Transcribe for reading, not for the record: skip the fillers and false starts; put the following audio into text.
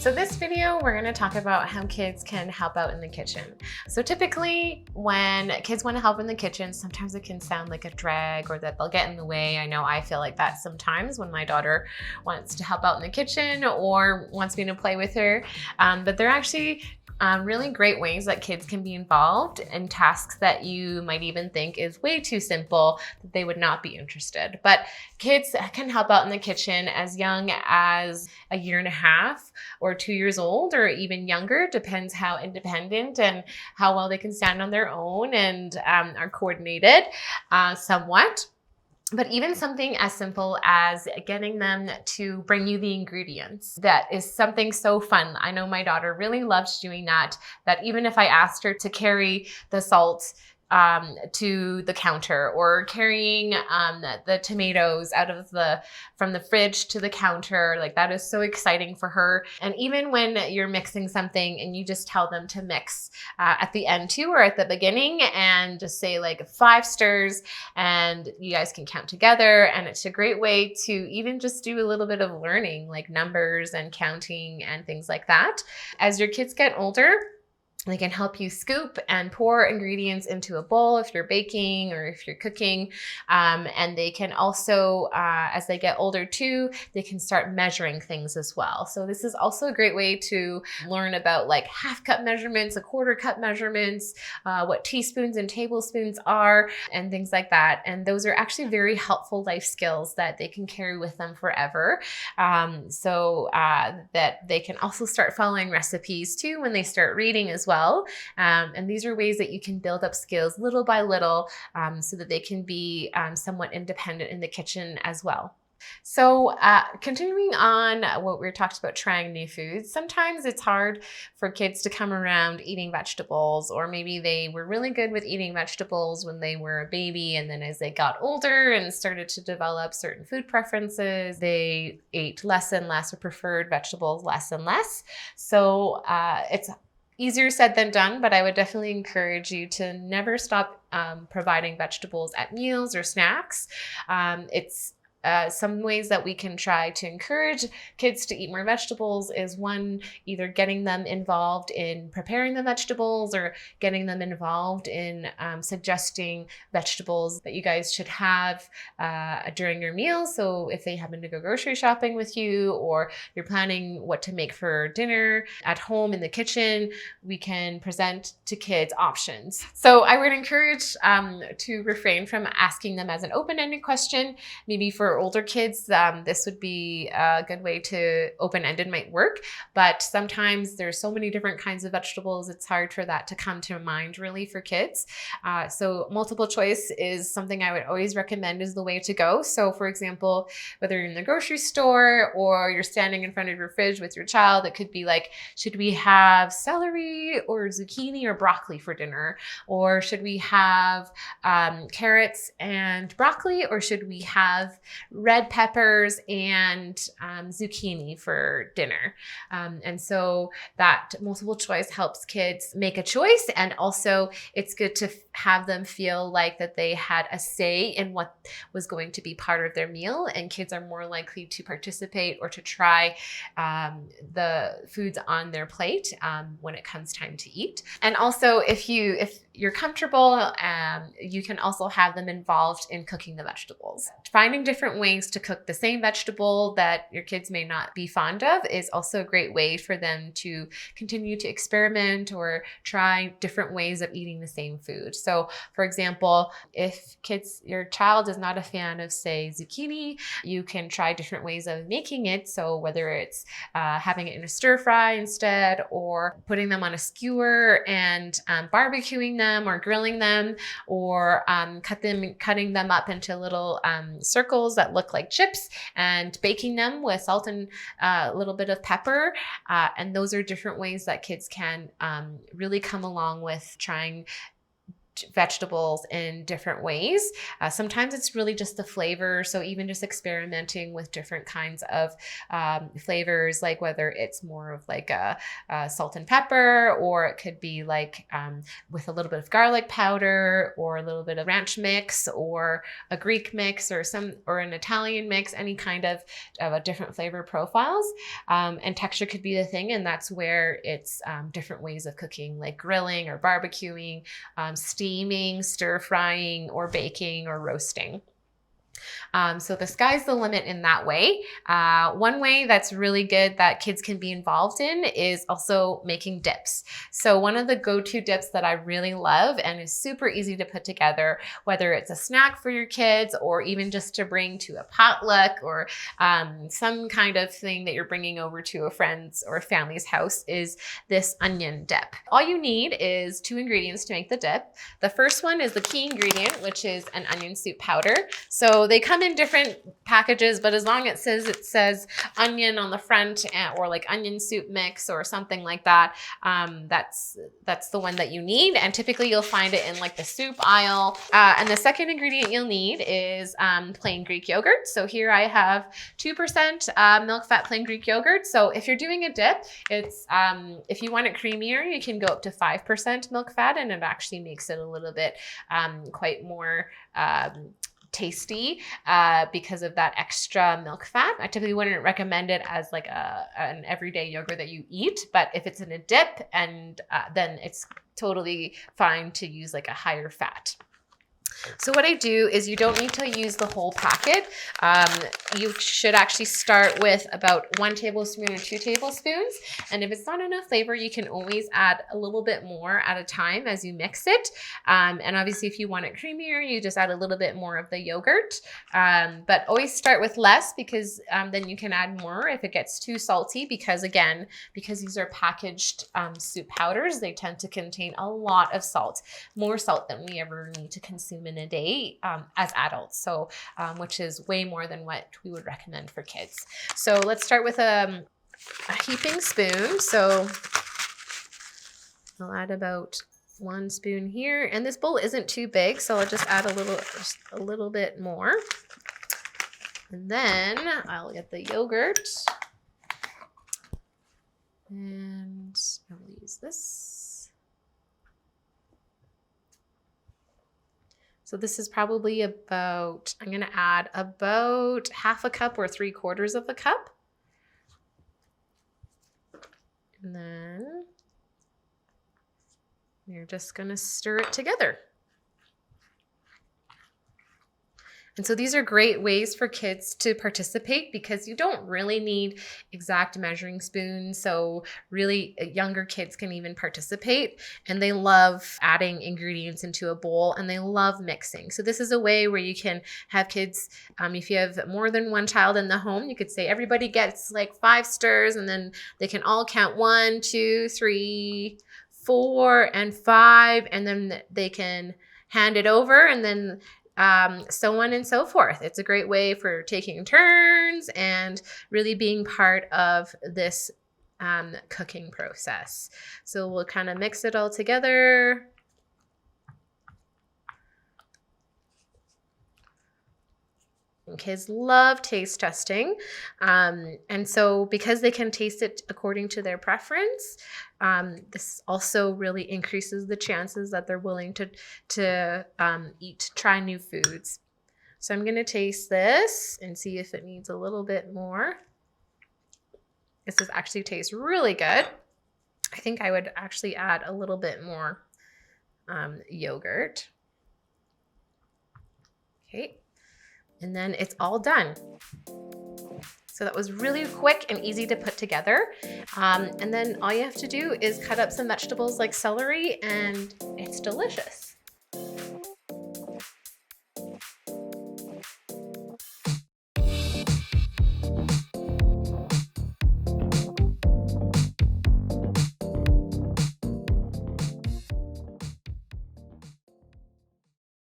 So this video, we're going to talk about how kids can help out in the kitchen. So typically when kids want to help in the kitchen, sometimes it can sound like a drag or that they'll get in the way. I know I feel like that sometimes when my daughter wants to help out in the kitchen or wants me to play with her. But they're actually really great ways that kids can be involved in tasks that you might even think is way too simple that they would not be interested. But kids can help out in the kitchen as young as a year and a half or 2 years old or even younger, depends how independent and how well they can stand on their own and are coordinated somewhat. But even something as simple as getting them to bring you the ingredients, that is something so fun. I know my daughter really loves doing that even if I asked her to carry the salt to the counter or carrying the tomatoes from the fridge to the counter, like that is so exciting for her. And even when you're mixing something and you just tell them to mix at the end too, or at the beginning, and just say like 5 stirs and you guys can count together. And it's a great way to even just do a little bit of learning, like numbers and counting and things like that. As your kids get older, they can help you scoop and pour ingredients into a bowl if you're baking or if you're cooking. And they can also, as they get older too, they can start measuring things as well. So this is also a great way to learn about like half cup measurements, a quarter cup measurements, what teaspoons and tablespoons are, and things like that. And those are actually very helpful life skills that they can carry with them forever. So that they can also start following recipes too when they start reading as well. And these are ways that you can build up skills little by little so that they can be somewhat independent in the kitchen as well. So continuing on what we talked about, trying new foods, sometimes it's hard for kids to come around eating vegetables, or maybe they were really good with eating vegetables when they were a baby, and then as they got older and started to develop certain food preferences, they ate less and less or preferred vegetables less and less. So it's easier said than done, but I would definitely encourage you to never stop providing vegetables at meals or snacks. It's some ways that we can try to encourage kids to eat more vegetables is one, either getting them involved in preparing the vegetables or getting them involved in suggesting vegetables that you guys should have during your meals. So if they happen to go grocery shopping with you, or you're planning what to make for dinner at home in the kitchen, we can present to kids options. So I would encourage to refrain from asking them as an open-ended question. Maybe for older kids, this would be a good way to open-ended might work, but sometimes there's so many different kinds of vegetables, it's hard for that to come to mind really for kids. So multiple choice is something I would always recommend is the way to go. So for example, whether you're in the grocery store or you're standing in front of your fridge with your child, it could be like, should we have celery or zucchini or broccoli for dinner? Or should we have carrots and broccoli? Or should we have red peppers and zucchini for dinner? And so that multiple choice helps kids make a choice. And also it's good to have them feel like that they had a say in what was going to be part of their meal. And kids are more likely to participate or to try the foods on their plate when it comes time to eat. And also if you're comfortable, you can also have them involved in cooking the vegetables. Finding different ways to cook the same vegetable that your kids may not be fond of is also a great way for them to continue to experiment or try different ways of eating the same food. So for example, if your child is not a fan of, say, zucchini, you can try different ways of making it. So whether it's having it in a stir fry instead, or putting them on a skewer and barbecuing them or grilling them, or cutting them up into little circles that look like chips and baking them with salt and a little bit of pepper. And those are different ways that kids can really come along with trying vegetables in different ways. Sometimes it's really just the flavor. So even just experimenting with different kinds of flavors, like whether it's more of like a salt and pepper, or it could be like with a little bit of garlic powder, or a little bit of ranch mix, or a Greek mix, or an Italian mix, any kind of different flavor profiles. And texture could be the thing. And that's where it's different ways of cooking, like grilling or barbecuing, steaming, stir frying, or baking, or roasting. So the sky's the limit in that way. One way that's really good that kids can be involved in is also making dips. So one of the go-to dips that I really love and is super easy to put together, whether it's a snack for your kids or even just to bring to a potluck or some kind of thing that you're bringing over to a friend's or family's house, is this onion dip. All you need is 2 ingredients to make the dip. The first one is the key ingredient, which is an onion soup powder. So they come in different packages, but as long as it says onion on the front, or like onion soup mix or something like that, that's the one that you need. And typically you'll find it in like the soup aisle. And the second ingredient you'll need is plain Greek yogurt. So here I have 2% milk fat plain Greek yogurt. So if you're doing a dip, it's if you want it creamier, you can go up to 5% milk fat, and it actually makes it a little bit quite more tasty because of that extra milk fat. I typically wouldn't recommend it as like an everyday yogurt that you eat, but if it's in a dip, and then it's totally fine to use like a higher fat. So what I do is, you don't need to use the whole packet. You should actually start with about 1 tablespoon or 2 tablespoons. And if it's not enough flavor, you can always add a little bit more at a time as you mix it. And obviously if you want it creamier, you just add a little bit more of the yogurt. But always start with less, because then you can add more if it gets too salty, because again, because these are packaged soup powders, they tend to contain a lot of salt, more salt than we ever need to consume in a day as adults, so which is way more than what we would recommend for kids. So let's start with a heaping spoon. So I'll add about 1 spoon here, and this bowl isn't too big, so I'll just add just a little bit more, and then I'll get the yogurt, and I'll use this. So this is probably about, I'm going to add about 1/2 cup or 3/4 cup. And then you're just going to stir it together. And so these are great ways for kids to participate, because you don't really need exact measuring spoons. So really younger kids can even participate, and they love adding ingredients into a bowl, and they love mixing. So this is a way where you can have kids, if you have more than 1 child in the home, you could say everybody gets like 5 stirs, and then they can all count 1, 2, 3, 4, and 5, and then they can hand it over, and then so on and so forth. It's a great way for taking turns and really being part of this cooking process. So we'll kind of mix it all together. Kids love taste testing. And so because they can taste it according to their preference, this also really increases the chances that they're willing to try new foods. So I'm going to taste this and see if it needs a little bit more. This actually tastes really good. I think I would actually add a little bit more yogurt. Okay. And then it's all done. So that was really quick and easy to put together. And then all you have to do is cut up some vegetables like celery, and it's delicious.